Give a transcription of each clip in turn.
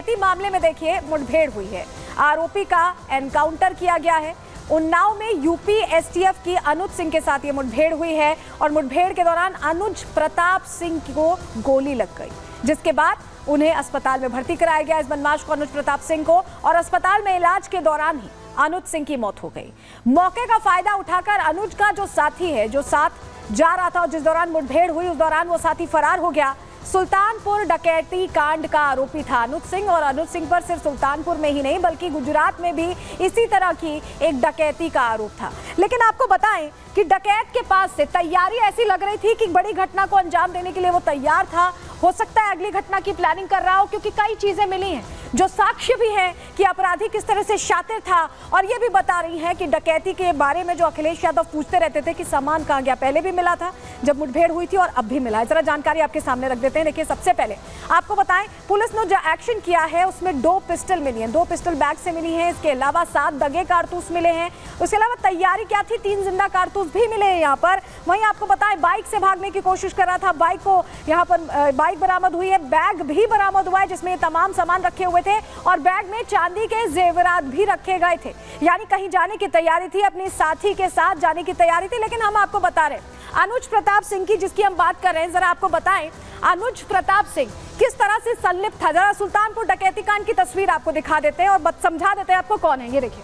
डकैती मामले में देखिए मुठभेड़ हुई है, आरोपी का एनकाउंटर किया गया है। उन्नाव में यूपी एसटीएफ की अनुज सिंह के साथ ये मुठभेड़ हुई है और मुठभेड़ के दौरान अनुज प्रताप सिंह को गोली लग गई, जिसके बाद उन्हें अस्पताल में भर्ती कराया गया। इस बदमाश को, अनुज प्रताप सिंह को, और अस्पताल में इलाज के दौरान ही अनुज सिंह की मौत हो गई। मौके का फायदा उठाकर अनुज का जो साथी है, जो साथ जा रहा था और जिस दौरान मुठभेड़ हुई उस दौरान वो साथी फरार हो गया। सुल्तानपुर डकैती कांड का आरोपी था अनुज सिंह, और अनुज सिंह पर सिर्फ सुल्तानपुर में ही नहीं बल्कि गुजरात में भी इसी तरह की एक डकैती का आरोप था। लेकिन आपको बताएं कि डकैत के पास से तैयारी ऐसी लग रही थी कि बड़ी घटना को अंजाम देने के लिए वो तैयार था। हो सकता है अगली घटना की प्लानिंग कर रहा हो, क्योंकि कई चीजें मिली हैं जो साक्ष्य भी हैं कि अपराधी किस तरह से शातिर था, और ये भी बता रही हैं कि डकैती के बारे में जो अखिलेश यादव पूछते रहते थे कि सामान कहाँ गया, पहले भी मिला था जब मुठभेड़ हुई थी और अब भी मिला है। जरा जानकारी आपके सामने रख देते हैं। देखिए, सबसे पहले आपको बताएं, पुलिस ने जो एक्शन किया है उसमें 2 पिस्टल मिली हैं, 2 पिस्टल बैग से मिली हैं। इसके अलावा 7 दगे कारतूस मिले हैं। उसके अलावा तैयारी क्या थी, 3 जिंदा कारतूस भी मिले हैं यहाँ पर। वहीं आपको बताएं, बाइक से भागने की कोशिश कर रहा था, बाइक को यहाँ पर बाइक बरामद हुई है, बैग भी बरामद हुआ है जिसमें तमाम सामान रखे हुए थे, और बैग में चांदी के जेवरात भी रखे गए थे। यानी कहीं जाने की तैयारी थी, अपने साथी के साथ जाने की तैयारी थी। लेकिन हम आपको बता रहे हैं अनुज प्रताप सिंह की, जिसकी हम बात कर रहे हैं, जरा आपको बताएं अनुज प्रताप सिंह किस तरह से संलिप्त था। जरा सुल्तानपुर डकैती कांड की तस्वीर आपको दिखा देते हैं और समझा देते हैं आपको कौन है। ये देखिए,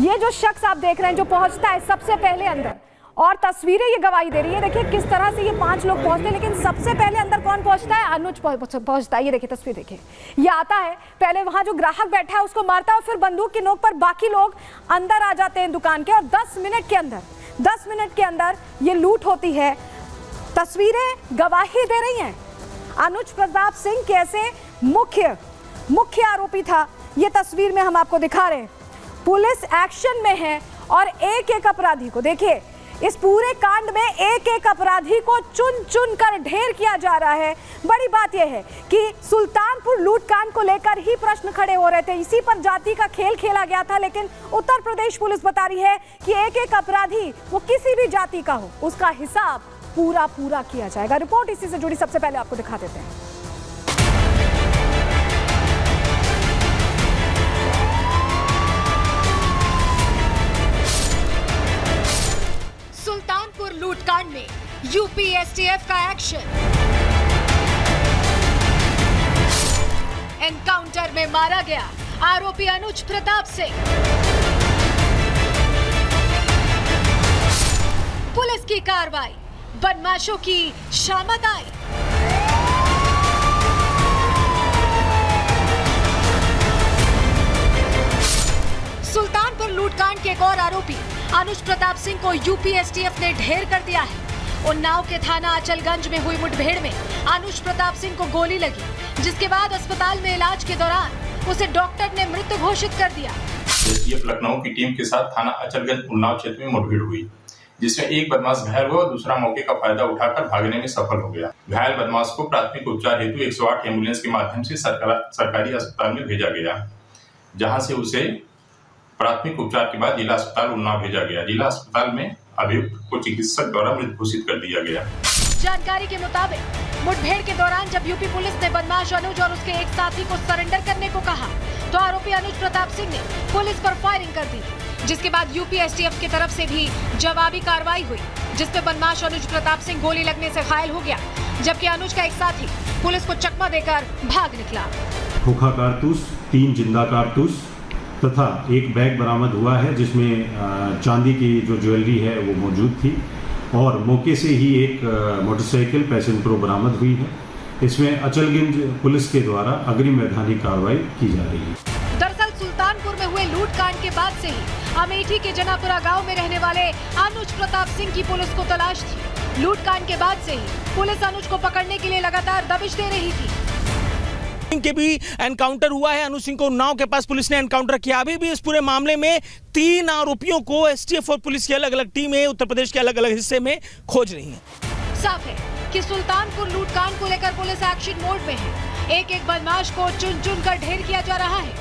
ये जो शख्स आप देख रहे हैं जो पहुंचता है सबसे पहले अंदर, और तस्वीरें ये गवाही दे रही है। देखिए किस तरह से ये 5 लोग पहुंचते हैं, लेकिन सबसे पहले अंदर कौन पहुंचता है, अनुज पहुंचता है। ये देखिए तस्वीर, देखिए ये आता है, पहले वहां जो ग्राहक बैठा है उसको मारता है और फिर बंदूक की नोक पर बाकी लोग अंदर आ जाते हैं दुकान के, और 10 मिनट के अंदर ये लूट होती है। तस्वीरें गवाही दे रही हैं अनुज प्रताप सिंह कैसे मुख्य आरोपी था। ये तस्वीर में हम आपको दिखा रहे हैं, पुलिस एक्शन में है और एक एक अपराधी को देखिए, इस पूरे कांड में एक एक अपराधी को चुन चुन कर ढेर किया जा रहा है। बड़ी बात यह है कि सुल्तानपुर लूट कांड को लेकर ही प्रश्न खड़े हो रहे थे, इसी पर जाति का खेल खेला गया था। लेकिन उत्तर प्रदेश पुलिस बता रही है कि एक एक अपराधी वो किसी भी जाति का हो, उसका हिसाब पूरा किया जाएगा। रिपोर्ट इसी से जुड़ी सबसे पहले आपको दिखा देते हैं। सुल्तानपुर लूटकांड में यूपी एसटीएफ का एक्शन, एनकाउंटर में मारा गया आरोपी अनुज प्रताप सिंह। पुलिस की कार्रवाई, बदमाशों की शामत आई। सुल्तानपुर लूटकांड के एक और आरोपी अनुज प्रताप सिंह को यूपी एसटीएफ ने ढेर कर दिया है। उन्नाव के थाना अचलगंज में हुई मुठभेड़ में अनुज प्रताप सिंह को गोली लगी, जिसके बाद अस्पताल में इलाज के दौरान उसे डॉक्टर ने मृत घोषित कर दिया। एसटीएफ लखनऊ की टीम के साथ थाना अचलगंज उन्नाव क्षेत्र में मुठभेड़ हुई, जिसमें एक बदमाश घायल हुआ और दूसरा मौके का फायदा उठाकर भागने में सफल हो गया। घायल बदमाश को प्राथमिक उपचार हेतु 108 एम्बुलेंस के माध्यम से सरकारी अस्पताल में भेजा गया, जहां से उसे प्राथमिक उपचार के बाद जिला अस्पताल उन्नाव भेजा गया। जिला अस्पताल में अभियुक्त को चिकित्सक द्वारा मृत घोषित कर दिया गया। जानकारी के मुताबिक मुठभेड़ के दौरान जब यूपी पुलिस ने बदमाश अनुज और उसके एक साथी को सरेंडर करने को कहा, तो आरोपी अनुज प्रताप सिंह ने पुलिस पर फायरिंग कर दी, जिसके बाद यूपी एसटीएफ की तरफ से भी जवाबी कार्रवाई हुई, जिसमें बदमाश अनुज प्रताप सिंह गोली लगने से घायल हो गया, जबकि अनुज का एक साथी पुलिस को चकमा देकर भाग निकला। खोखा कारतूस, 3 जिंदा कारतूस तथा एक बैग बरामद हुआ है, जिसमें चांदी की जो ज्वेलरी है वो मौजूद थी, और मौके से ही एक मोटरसाइकिल पैसेंजर प्रो बरामद हुई है। इसमें अचलगंज पुलिस के द्वारा अग्रिम वैधानिक कार्रवाई की जा रही है। दरअसल सुल्तानपुर में हुए लूटकांड के बाद से ही अमेठी के जनापुरा गांव में रहने वाले अनुज प्रताप सिंह की पुलिस को तलाश थी। लूटकांड के बाद से ही पुलिस अनुज को पकड़ने के लिए लगातार दबिश दे रही थी। के भी एनकाउंटर हुआ है, अनुज सिंह को उन्नाव के पास पुलिस ने एनकाउंटर किया। अभी भी इस पूरे मामले में 3 आरोपियों को एसटीएफ और पुलिस की अलग अलग टीमें उत्तर प्रदेश के अलग अलग हिस्से में खोज रही हैं। साफ है कि सुल्तानपुर लूटकांड को लेकर पुलिस एक्शन मोड में है। एक एक बदमाश को चुन चुन कर ढेर किया जा रहा है,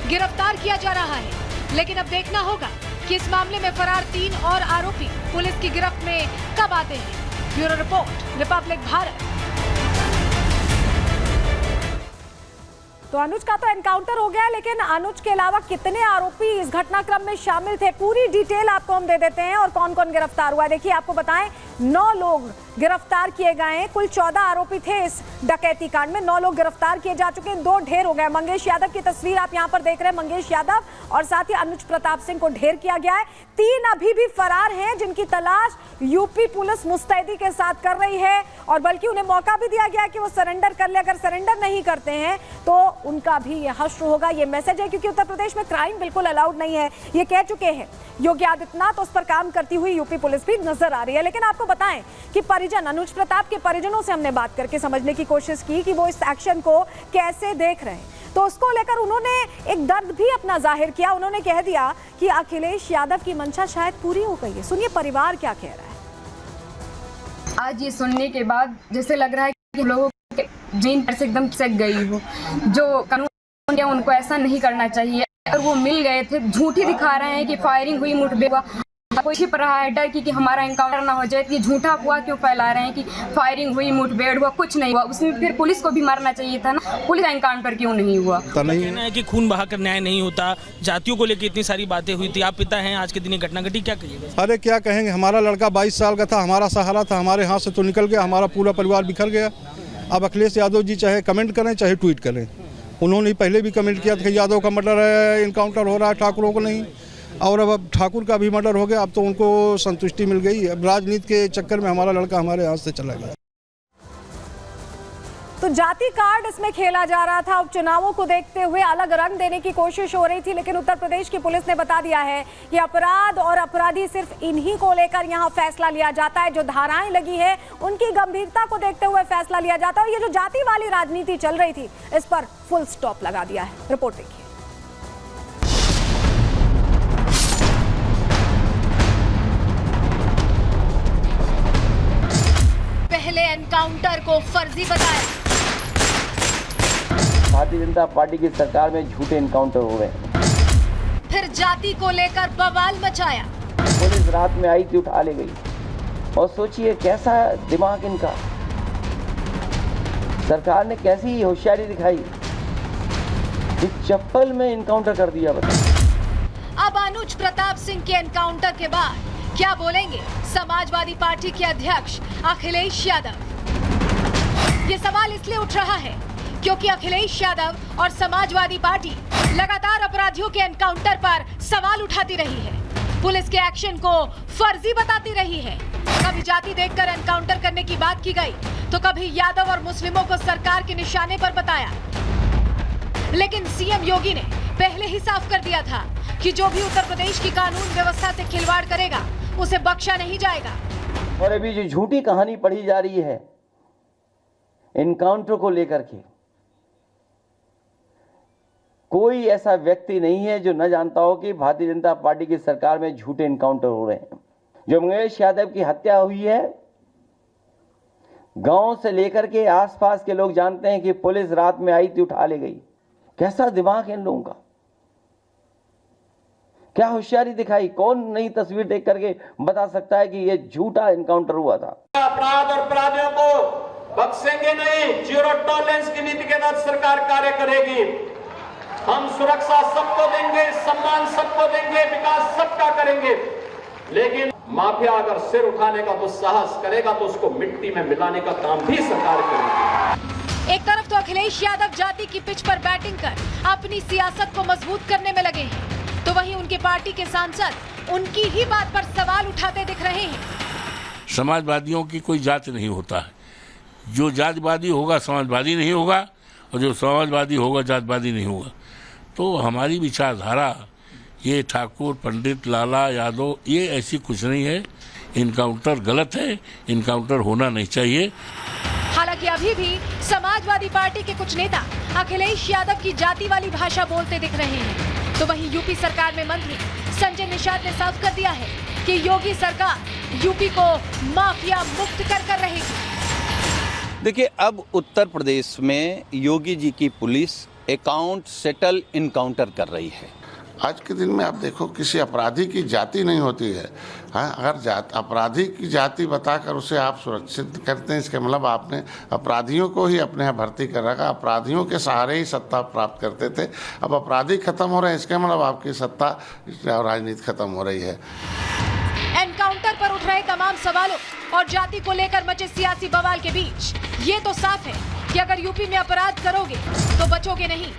गिरफ्तार किया जा रहा है। लेकिन अब देखना होगा कि इस मामले में फरार 3 और आरोपी पुलिस की गिरफ्त में कब आते हैं। Bureau report, Republic Bharat. तो अनुज का तो एनकाउंटर हो गया, लेकिन अनुज के अलावा कितने आरोपी इस घटनाक्रम में शामिल थे, पूरी डिटेल आपको हम दे देते हैं और कौन कौन गिरफ्तार हुआ है। देखिए आपको बताएं, 9 लोग गिरफ्तार किए गए हैं। कुल 14 आरोपी थे इस डकैती कांड में, 9 लोग गिरफ्तार किए जा चुके हैं, 2 ढेर हो गए। मंगेश यादव की तस्वीर आप यहां पर देख रहे हैं, मंगेश यादव और साथ ही अनुज प्रताप सिंह को ढेर किया गया है। 3 अभी भी फरार हैं, जिनकी तलाश यूपी पुलिस मुस्तैदी के साथ कर रही है और बल्कि उन्हें मौका भी दिया गया कि वो सरेंडर कर ले। अगर सरेंडर नहीं करते हैं तो उनका भी ये हश्र होगा, ये मैसेज है, क्योंकि उत्तर प्रदेश में क्राइम बिल्कुल अलाउड नहीं है, ये कह चुके हैं योगी आदित्यनाथ। उस पर काम करती हुई यूपी पुलिस भी नजर आ रही है। लेकिन आपको बताएं कि परिजन, अनुज प्रताप के परिजनों से हमने बात करके समझने की कोशिश की कि वो इस एक्शन को कैसे देख रहे हैं, तो उसको लेकर उन्होंने एक दर्द भी अपना जाहिर किया। उन्होंने कह दिया कि अखिलेश यादव की मंशा शायद पूरी हो गई है। सुनिए परिवार क्या कह रहा है। आज ये सुनने के बाद जैसे लग रहा है कि लोगों के जीन पर से एकदम सक गई हो। जो कानून है उनको ऐसा नहीं करना चाहिए। और वो मिल गए थे, झूठी दिखा रहे हैं कि फायरिंग हुई, मुठभेड़ हुआ, कोई छिप रहा है डर की कि हमारा एनकाउंटर ना हो जाए। ये झूठा हुआ क्यों फैला रहे हैं कि फायरिंग हुई, मुठभेड़ हुआ, कुछ नहीं हुआ। उसमें फिर पुलिस को भी मारना चाहिए था ना, पुलिस का एनकाउंटर क्यों नहीं हुआ? कहना है कि खून बहाकर न्याय नहीं होता, जातियों को लेकर इतनी सारी बातें हुई थी। आप पिता हैं, आज के दिन घटना घटी, क्या कहिएगा? अरे क्या कहेंगे, हमारा लड़का 22 साल का था, हमारा सहारा था, हमारे हाथ से तो निकल गया, हमारा पूरा परिवार बिखर गया। अब अखिलेश यादव जी चाहे कमेंट करें चाहे ट्वीट करें, उन्होंने पहले भी कमेंट किया था कि यादव का मर्डर है, इनकाउंटर हो रहा है, ठाकुरों को नहीं, और अब ठाकुर का भी मर्डर हो गया। अब तो उनको संतुष्टि मिल गई। अब राजनीति के चक्कर में हमारा लड़का हमारे हाथ से चला गया। तो जाति कार्ड इसमें खेला जा रहा था। उपचुनावों को देखते हुए अलग रंग देने की कोशिश हो रही थी, लेकिन उत्तर प्रदेश की पुलिस ने बता दिया है कि अपराध और अपराधी सिर्फ इन्हीं को लेकर यहां फैसला लिया जाता है। जो धाराएं लगी है उनकी गंभीरता को देखते हुए फैसला लिया जाता है। और ये जो जाति वाली राजनीति चल रही थी, इस पर फुल स्टॉप लगा दिया है। रिपोर्ट देखिए। पहले एनकाउंटर को फर्जी बताया, भारतीय जनता पार्टी की सरकार में झूठे एनकाउंटर हो गए। फिर जाति को लेकर बवाल मचाया। पुलिस रात में आई थी, उठा ले गई। और सोचिए कैसा दिमाग इनका, सरकार ने कैसी होशियारी दिखाई, इस चप्पल में एनकाउंटर कर दिया। अब अनुज प्रताप सिंह के एनकाउंटर के बाद क्या बोलेंगे समाजवादी पार्टी के अध्यक्ष अखिलेश यादव? ये सवाल इसलिए उठ रहा है क्योंकि अखिलेश यादव और समाजवादी पार्टी लगातार अपराधियों के एनकाउंटर पर सवाल उठाती रही है, पुलिस के एक्शन को फर्जी बताती रही है। कभी जाति देखकर एनकाउंटर करने की बात की गई, तो कभी यादव और मुस्लिमों को सरकार के निशाने पर बताया। लेकिन सीएम योगी ने पहले ही साफ कर दिया था कि जो भी उत्तर प्रदेश की कानून व्यवस्था से खिलवाड़ करेगा उसे बख्शा नहीं जाएगा। और अभी जो झूठी कहानी पढ़ी जा रही है एनकाउंटर को लेकर के, कोई ऐसा व्यक्ति नहीं है जो न जानता हो कि भारतीय जनता पार्टी की सरकार में झूठे एनकाउंटर हो रहे हैं। जो मंगेश यादव की हत्या हुई है, गांव से लेकर के आसपास के लोग जानते हैं कि पुलिस रात में आई थी, उठा ले गई। कैसा दिमाग है इन लोगों का, क्या होशियारी दिखाई। कौन नई तस्वीर देख करके बता सकता है कि यह झूठा एनकाउंटर हुआ था? अपराध और अपराधियों को बख्शेंगे नहीं। जीरो टॉलरेंस की नीति के तहत सरकार कार्य करेगी। हम सुरक्षा सबको देंगे, सम्मान सबको देंगे, विकास सबका करेंगे। लेकिन माफिया अगर सिर उठाने का दुस्साहस करेगा तो उसको मिट्टी में मिलाने का काम भी सरकार करेगी। एक तरफ तो अखिलेश यादव जाति की पिच पर बैटिंग कर अपनी सियासत को मजबूत करने में लगे हैं, तो वहीं उनके पार्टी के सांसद उनकी ही बात पर सवाल उठाते दिख रहे हैं। समाजवादियों की कोई जात नहीं होता है। जो जातवादी होगा समाजवादी नहीं होगा, और जो समाजवादी होगा जातवादी नहीं होगा। तो हमारी विचारधारा ये ठाकुर, पंडित, लाला, यादव, ये ऐसी कुछ नहीं है। इनकाउंटर गलत है, इनकाउंटर होना नहीं चाहिए। हालांकि अभी भी समाजवादी पार्टी के कुछ नेता अखिलेश यादव की जाति वाली भाषा बोलते दिख रहे हैं। तो वहीं यूपी सरकार में मंत्री संजय निषाद ने साफ कर दिया है कि योगी सरकार यूपी को माफिया मुक्त कर रहेगी। देखिए, अब उत्तर प्रदेश में योगी जी की पुलिस अकाउंट सेटल इनकाउंटर कर रही है। आज के दिन में आप देखो किसी अपराधी की जाति नहीं होती है। हाँ, अगर अपराधी की जाति बताकर उसे आप सुरक्षित करते हैं, इसका मतलब आपने अपराधियों को ही अपने यहाँ भर्ती कर रखा, अपराधियों के सहारे ही सत्ता प्राप्त करते थे। अब अपराधी खत्म हो रहे हैं, इसका मतलब आपकी सत्ता और राजनीति खत्म हो रही है। एनकाउंटर पर उठ रहे तमाम सवालों और जाति को लेकर मचे सियासी बवाल के बीच ये तो साफ है कि अगर यूपी में अपराध करोगे तो बचोगे नहीं,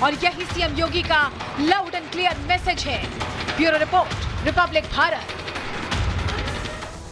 और यही सीएम योगी का लाउड एंड क्लियर मैसेज है। Bureau report, Republic Bharat.